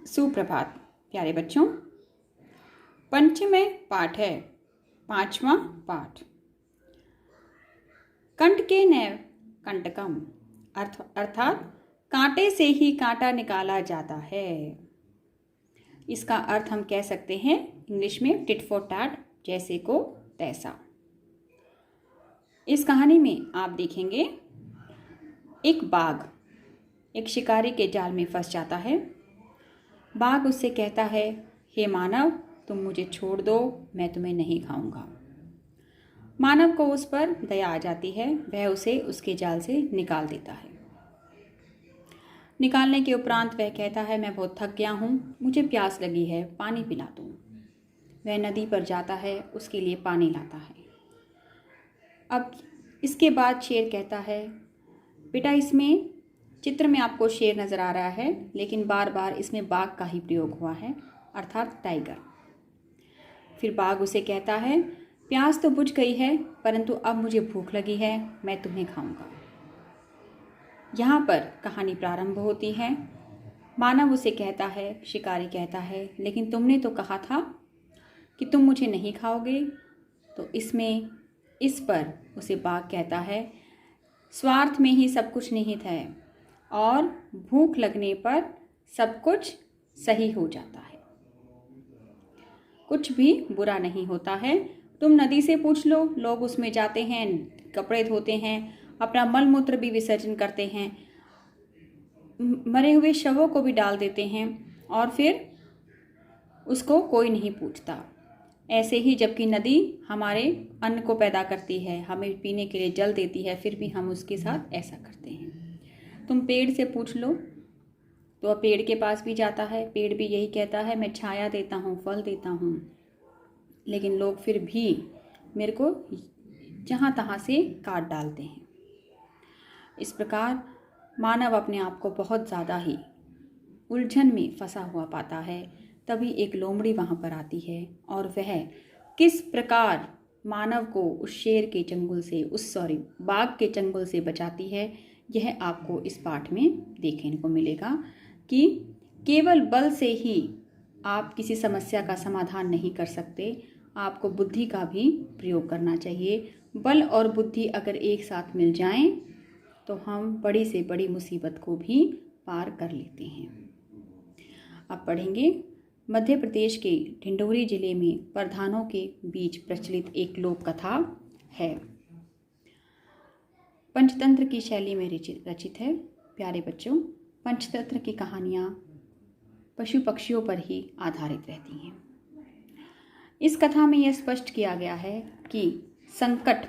सुप्रभात प्यारे बच्चों। पंचमें पाठ है, 5वां पाठ। कंट के नैव कंटकम, अर्थात कांटे से ही कांटा निकाला जाता है। इसका अर्थ हम कह सकते हैं इंग्लिश में टिट फॉर टैट, जैसे को तैसा। इस कहानी में आप देखेंगे एक बाघ एक शिकारी के जाल में फंस जाता है। बाघ उससे कहता है, हे मानव, तुम मुझे छोड़ दो, मैं तुम्हें नहीं खाऊंगा। मानव को उस पर दया आ जाती है, वह उसे उसके जाल से निकाल देता है। निकालने के उपरांत वह कहता है, मैं बहुत थक गया हूँ, मुझे प्यास लगी है, पानी पिला दो। वह नदी पर जाता है, उसके लिए पानी लाता है। अब इसके बाद शेर कहता है, बेटा, इसमें चित्र में आपको शेर नज़र आ रहा है, लेकिन बार बार इसमें बाघ का ही प्रयोग हुआ है, अर्थात टाइगर। फिर बाघ उसे कहता है, प्यास तो बुझ गई है, परंतु अब मुझे भूख लगी है, मैं तुम्हें खाऊंगा। यहाँ पर कहानी प्रारंभ होती है। मानव उसे कहता है, शिकारी कहता है, लेकिन तुमने तो कहा था कि तुम मुझे नहीं खाओगे। तो इस पर उसे बाघ कहता है, स्वार्थ में ही सब कुछ निहित है और भूख लगने पर सब कुछ सही हो जाता है। कुछ भी बुरा नहीं होता है। तुम नदी से पूछ लो, लोग उसमें जाते हैं, कपड़े धोते हैं, अपना मल मूत्र भी विसर्जन करते हैं, मरे हुए शवों को भी डाल देते हैं और फिर उसको कोई नहीं पूछता। ऐसे ही जबकि नदी हमारे अन्न को पैदा करती है, हमें पीने के लिए जल देती है, फिर भी हम उसके साथ ऐसा करते हैं। तुम पेड़ से पूछ लो, तो पेड़ के पास भी जाता है, पेड़ भी यही कहता है, मैं छाया देता हूँ, फल देता हूँ, लेकिन लोग फिर भी मेरे को जहाँ तहाँ से काट डालते हैं। इस प्रकार मानव अपने आप को बहुत ज़्यादा ही उलझन में फंसा हुआ पाता है। तभी एक लोमड़ी वहाँ पर आती है और वह किस प्रकार मानव को उस शेर के चंगुल से बाघ के चंगुल से बचाती है, यह आपको इस पाठ में देखने को मिलेगा कि केवल बल से ही आप किसी समस्या का समाधान नहीं कर सकते, आपको बुद्धि का भी प्रयोग करना चाहिए। बल और बुद्धि अगर एक साथ मिल जाएं तो हम बड़ी से बड़ी मुसीबत को भी पार कर लेते हैं। अब पढ़ेंगे मध्य प्रदेश के ढिंढोरी जिले में प्रधानों के बीच प्रचलित एक लोक कथा है। पंचतंत्र की शैली में रचित है। प्यारे बच्चों, पंचतंत्र की कहानियाँ पशु पक्षियों पर ही आधारित रहती हैं। इस कथा में यह स्पष्ट किया गया है कि संकट,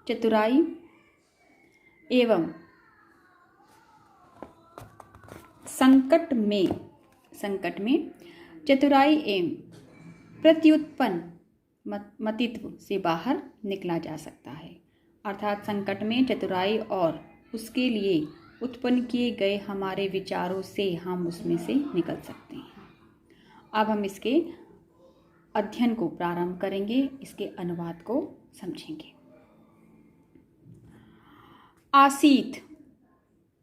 चतुराई एवं संकट में चतुराई एवं प्रत्युत्पन्न मतित्व से बाहर निकला जा सकता है। अर्थात संकट में चतुराई और उसके लिए उत्पन्न किए गए हमारे विचारों से हम उसमें से निकल सकते हैं। अब हम इसके अध्ययन को प्रारंभ करेंगे, इसके अनुवाद को समझेंगे। आसीत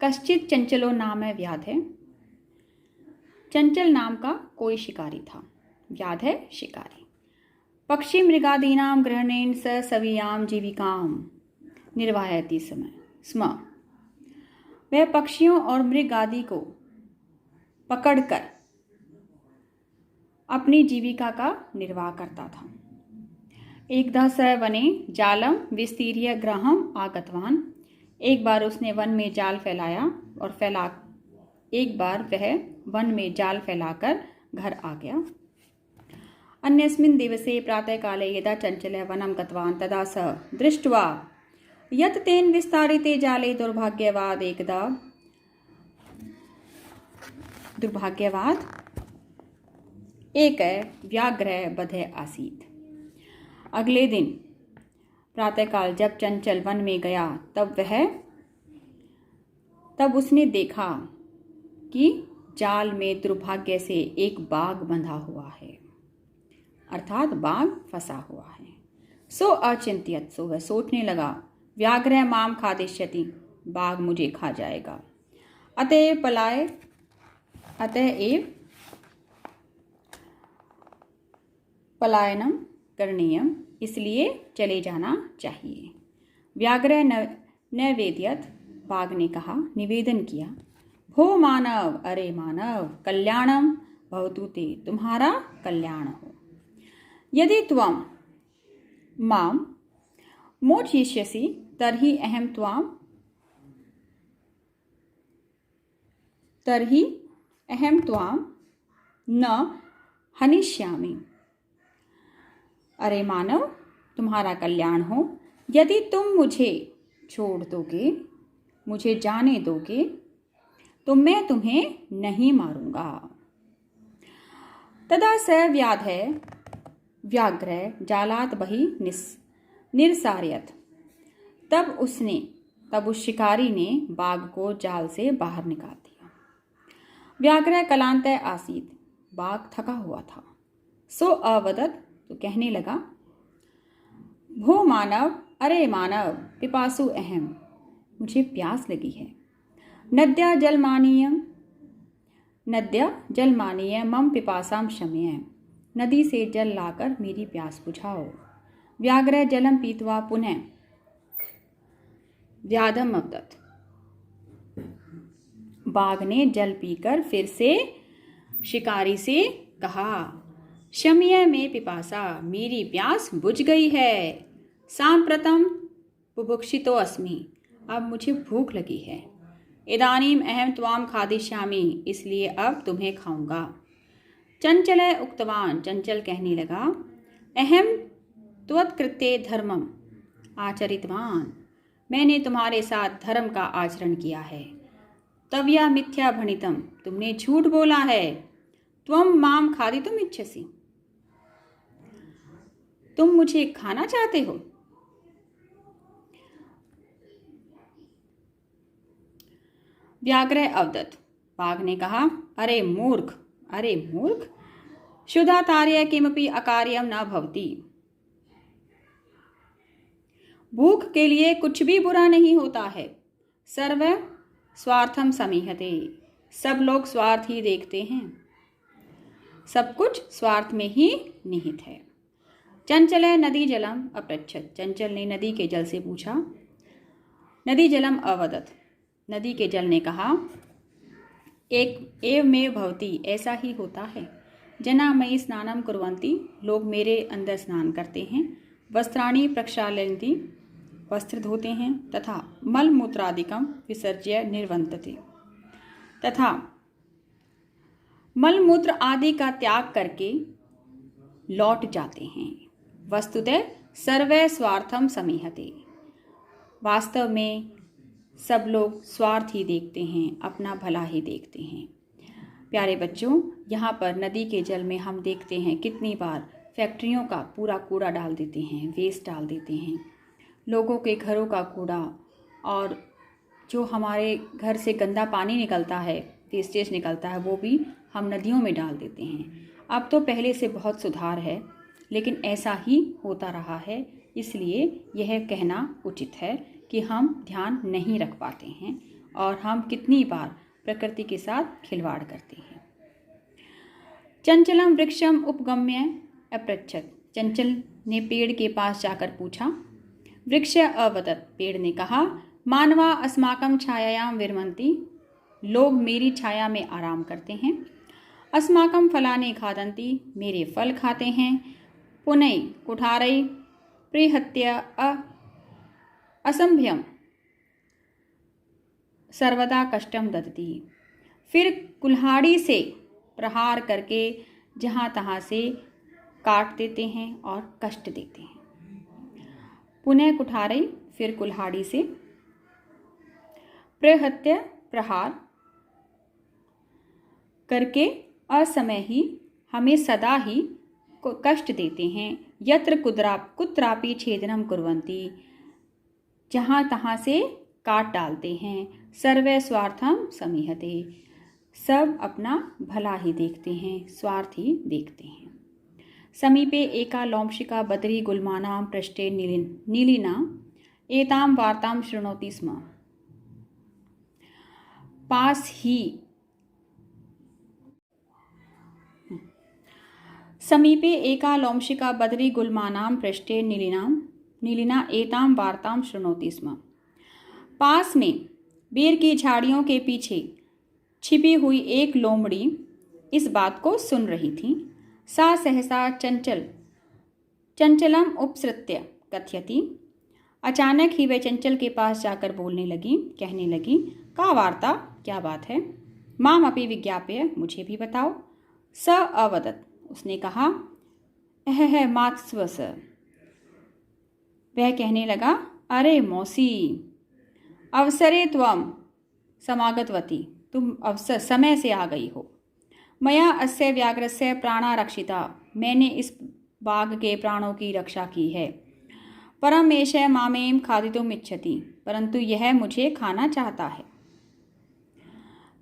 कश्चित चंचलो नाम है व्याध है। चंचल नाम का कोई शिकारी था, व्याध है शिकारी। पक्षी मृगादीनां ग्रहणेन स सवीयां जीविकां निर्वाहयति स्म। वह पक्षियों और मृग आदि को पकड़कर अपनी जीविका का निर्वाह करता था। एकदा स वने जालम विस्तीर्य गृहम् आगतवान्। एक बार उसने वन में जाल फैलाकर घर आ गया। अन्यस्मिन् दिवसे प्रातःकाले यदा चंचलः वनं गतवान् तदा स दृष्ट्वा यत् तेन विस्तारिते जाले दुर्भाग्यवाद एक व्याघ्रः बधः आसीत्। अगले दिन प्रातःकाल जब चंचल वन में गया तब उसने देखा कि जाल में दुर्भाग्य से एक बाघ बंधा हुआ है, अर्थात बाघ फंसा हुआ है। सो अचिंत्यत, सो वह सोचने लगा, व्याघ्र माम खादिष्यति, बाघ मुझे खा जाएगा। अतएव पलायनम करणीयम, इसलिए चले जाना चाहिए। व्याघ्र नैवेद्यत, बाघ ने कहा, निवेदन किया, भो मानव, अरे मानव, कल्याणम भवतु ते, तुम्हारा कल्याण हो। यदि त्वं माम मोचयिष्यसि तर्हि अहम त्वां न हनिष्यामि। अरे मानव, तुम्हारा कल्याण हो, यदि तुम मुझे छोड़ दोगे, मुझे जाने दोगे, तो मैं तुम्हें नहीं मारूंगा। तदा स व्याघ्र जालात बहि निरसार्यत, तब उस शिकारी ने बाघ को जाल से बाहर निकाल दिया। व्याघ्र कलांत आसीत, बाघ थका हुआ था। सो अवदत, तो कहने लगा, भो मानव, अरे मानव, पिपासु अहम, मुझे प्यास लगी है। नद्या जलमानीय मम पिपासाम शमय, नदी से जल लाकर मेरी प्यास बुझाओ। व्याघ्र जलम पीत्वा पुनः व्याधम अवदत, बाघ ने जल पीकर फिर से शिकारी से कहा, शमय में पिपासा, मेरी प्यास बुझ गई है। सांप्रतम बुभुक्षितो अस्मि, अब मुझे भूख लगी है। इदानीम अहम त्वाम खादिष्यामि, इसलिए अब तुम्हें खाऊंगा। चंचल उक्तवान, चंचल कहने लगा, अहम त्वत्कृत्ये धर्मम आचरितवान, मैंने तुम्हारे साथ धर्म का आचरण किया है। तव्या मिथ्या भणितम, तुमने झूठ बोला है। त्वम माम खादितुम इच्छसि, तुम मुझे खाना चाहते हो। व्याघ्र अवदत, बाघ ने कहा, अरे मूर्ख, शुद्धा तार्य किमपि अकार्यम न भवति, भूख के लिए कुछ भी बुरा नहीं होता है। सर्व स्वार्थम समीहते, सब लोग स्वार्थ ही देखते हैं, सब कुछ स्वार्थ में ही निहित है। चंचल नदी जलम अपृच्छत, चंचल ने नदी के जल से पूछा। नदी जलम अवदत, नदी के जल ने कहा, एक एव में भवति, ऐसा ही होता है। जना मयि स्नानम कुर्वन्ति, लोग मेरे अंदर स्नान करते हैं। वस्त्राणि प्रक्षालयन्ति, वस्त्र धोते हैं। तथा मल मूत्रादिकम विसर्ज्य निर्वन्तते, तथा मल मूत्र आदि का त्याग करके लौट जाते हैं। वस्तुतः सर्वे स्वार्थम समीहते, वास्तव में सब लोग स्वार्थ ही देखते हैं, अपना भला ही देखते हैं। प्यारे बच्चों, यहाँ पर नदी के जल में हम देखते हैं कितनी बार फैक्ट्रियों का पूरा कूड़ा डाल देते हैं, वेस्ट डाल देते हैं, लोगों के घरों का कूड़ा, और जो हमारे घर से गंदा पानी निकलता है, वेस्टेज निकलता है, वो भी हम नदियों में डाल देते हैं। अब तो पहले से बहुत सुधार है, लेकिन ऐसा ही होता रहा है, इसलिए यह कहना उचित है कि हम ध्यान नहीं रख पाते हैं और हम कितनी बार प्रकृति के साथ खिलवाड़ करते हैं। चंचलम वृक्षम उपगम्य अपृच्छत, चंचल ने पेड़ के पास जाकर पूछा। वृक्ष अवदत, पेड़ ने कहा, मानवा अस्माकम छायायाम विरमन्ति, लोग मेरी छाया में आराम करते हैं। अस्माकम फलानि खादन्ति, मेरे फल खाते हैं। पुनै कुठारै प्रिहत्य असंभ्यम सर्वदा कष्टम ददति, फिर कुल्हाड़ी से प्रहार करके जहाँ तहाँ से काट देते हैं और कष्ट देते हैं। पुनः कुठारै, फिर कुल्हाड़ी से, प्रहत्य प्रहार करके असमय ही हमें सदा ही कष्ट देते हैं। यत्र कुत्रापि छेदनम कुर्वन्ति, जहाँ तहाँ से काट डालते हैं। सर्वे स्वार्थम समीहते, सब अपना भला ही देखते हैं, स्वार्थ ही देखते हैं। समीपे एका लौंशिका बदरी गुल्मानां पृष्ठे नीलिना एतां वार्तां शृणोति स्म, पास ही समीपे एका लोमशिका बदरी गुल्मानां पृष्ठे नीलिना एतां वार्तां शृणोति स्म। पास में बेर की झाड़ियों के पीछे छिपी हुई एक लोमड़ी इस बात को सुन रही थी। सा सहसा चंचलम उपसृत्य कथयति। अचानक ही वह चंचल के पास जाकर कहने लगी, का वार्ता, क्या बात है? माम अपि विज्ञाप्य, मुझे भी बताओ। स अवदत्, उसने कहा। अह मात्स्वस, वह कहने लगा, अरे मौसी, अवसरे त्वम समागतवती, तुम अवसर समय से आ गई हो। मया अस्य व्याघ्रस्य प्राणा रक्षिता, मैंने इस बाघ के प्राणों की रक्षा की है। परम एषः मामेम खादितुम इच्छति, परंतु यह मुझे खाना चाहता है।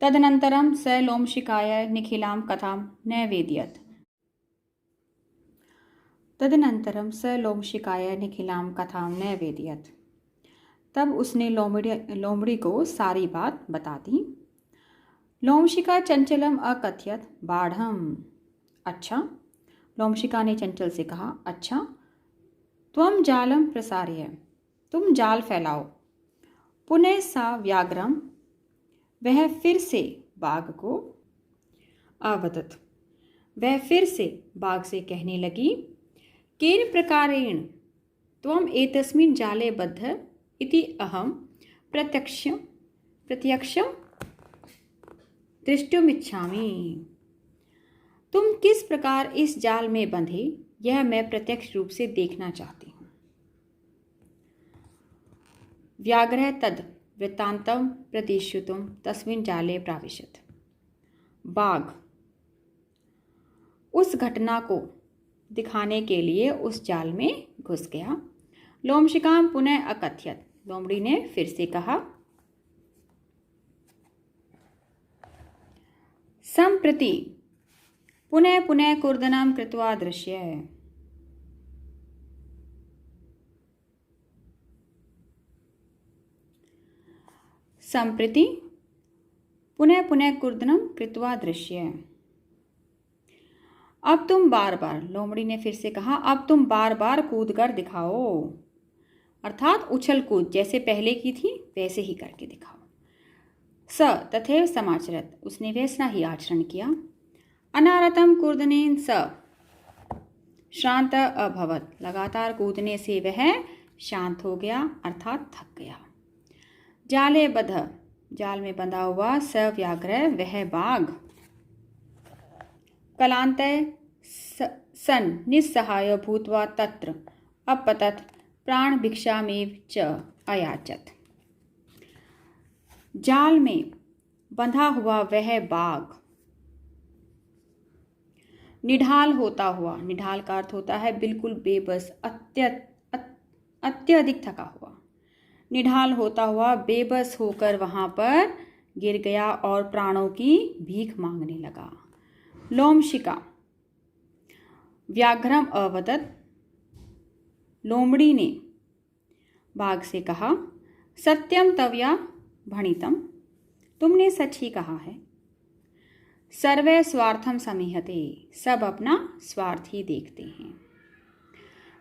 तदनंतरम स लोमशिकाय निखिलां कथां नैवेदयत्। तब उसने लोमड़ी को सारी बात बता दी। लोमशिका चंचलम अकथयत बाढ़म। अच्छा, लोमशिका ने चंचल से कहा, अच्छा, त्वं जालम प्रसार्य, तुम जाल फैलाओ। पुनः सा व्याघ्रम, वह फिर से बाघ को अवदत्, वह फिर से बाघ से कहने लगी, केन प्रकारेण त्वम एतस्मिन् जाले बद्ध इति अहम प्रत्यक्षं दृष्टुमिच्छामि। तुम किस प्रकार इस जाल में बंधे, यह मैं प्रत्यक्ष रूप से देखना चाहती हूँ। व्याघ्रः तद वृत्तान्तं प्रदिश्यतुं तस्मिन् जाले प्राविशत्। बाघ उस घटना को दिखाने के लिए उस जाल में घुस गया। लोमशिकां पुनः अकथयत, लोमड़ी ने फिर से कहा। सम्प्रति पुनः पुनः कूर्दनं कृत्वा दृश्य। सम्प्रति पुनः पुनः कूर्दनं कृत्वा दृश्य। अब तुम बार बार, लोमड़ी ने फिर से कहा, अब तुम बार बार कूद कर दिखाओ, अर्थात उछल कूद जैसे पहले की थी वैसे ही करके दिखाओ। स तथैव समाचरत, उसने वैसा ही आचरण किया। अनारतम कूर्दनेन स श्रांत अभवत, लगातार कूदने से वह शांत हो गया, अर्थात थक गया। जाले बध, जाल में बंधा हुआ स व्याघ्र, वह बाघ। कलांतय सन निस्सहाय भूत्वा तत्र अपतत प्राण भिक्षामेव च अयाचत। जाल में बंधा हुआ वह बाघ निढाल होता हुआ, निढाल का अर्थ होता है बिल्कुल बेबस, अत्यधिक थका हुआ, निढाल होता हुआ बेबस होकर वहां पर गिर गया और प्राणों की भीख मांगने लगा। लोमशिका व्याघ्रम अवदत्, लोमड़ी ने बाघ से कहा, सत्यम तवया भणितम, तुमने सच ही कहा है। सर्वे स्वार्थम समीहते, सब अपना स्वार्थ ही देखते हैं।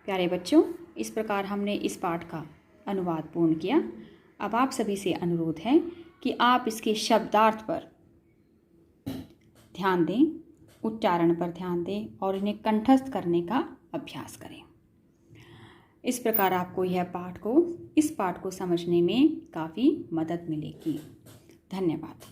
प्यारे बच्चों, इस प्रकार हमने इस पाठ का अनुवाद पूर्ण किया। अब आप सभी से अनुरोध है कि आप इसके शब्दार्थ पर ध्यान दें, उच्चारण पर ध्यान दें और इन्हें कंठस्थ करने का अभ्यास करें। इस प्रकार आपको इस पाठ को समझने में काफ़ी मदद मिलेगी। धन्यवाद।